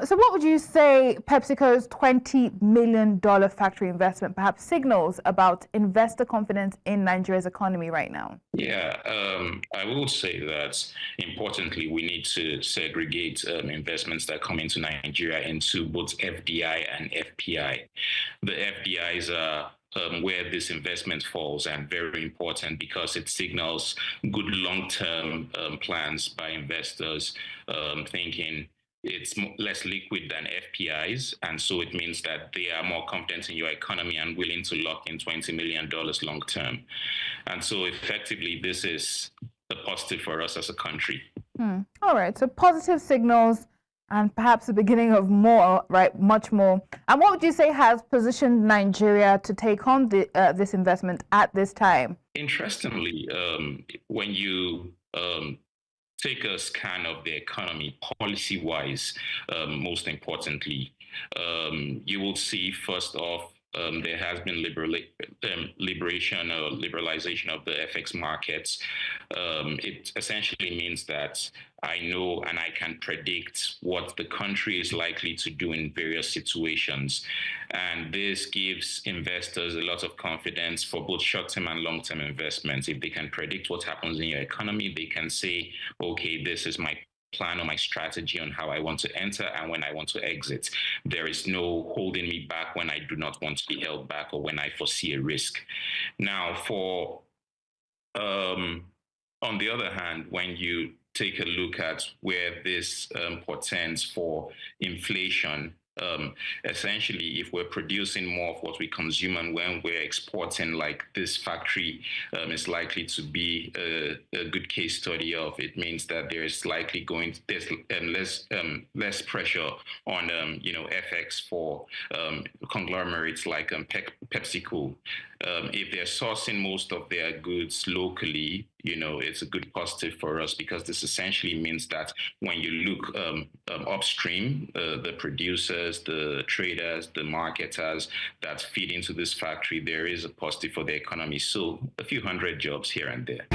So what would you say PepsiCo's $20 million factory investment perhaps signals about investor confidence in Nigeria's economy right now? Yeah, I will say that importantly, we need to segregate investments that come into Nigeria into both FDI and FPI. The FDIs are where this investment falls, and very important because it signals good long-term plans by investors, thinking it's less liquid than FPIs, and so it means that they are more confident in your economy and willing to lock in $20 million long term. And so effectively, this is a positive for us as a country. All right, so positive signals and perhaps the beginning of more, right? Much more. And what would you say has positioned Nigeria to take on this investment at this time? Interestingly, when you take a scan of the economy policy-wise, most importantly, you will see first off, there has been liberalization of the FX markets. It essentially means that I know and I can predict what the country is likely to do in various situations. And this gives investors a lot of confidence for both short-term and long-term investments. If they can predict what happens in your economy, they can say, okay, this is my plan or my strategy on how I want to enter and when I want to exit. There is no holding me back when I do not want to be held back or when I foresee a risk. Now, on the other hand, when you take a look at where this portends for inflation, essentially, if we're producing more of what we consume and when we're exporting, like this factory is likely to be a good case study of, it means that there's likely there's less pressure on FX for conglomerates like PepsiCo. If they're sourcing most of their goods locally, it's a good positive for us because this essentially means that when you look upstream, the producers, the traders, the marketers that feed into this factory, there is a positive for the economy. So a few hundred jobs here and there.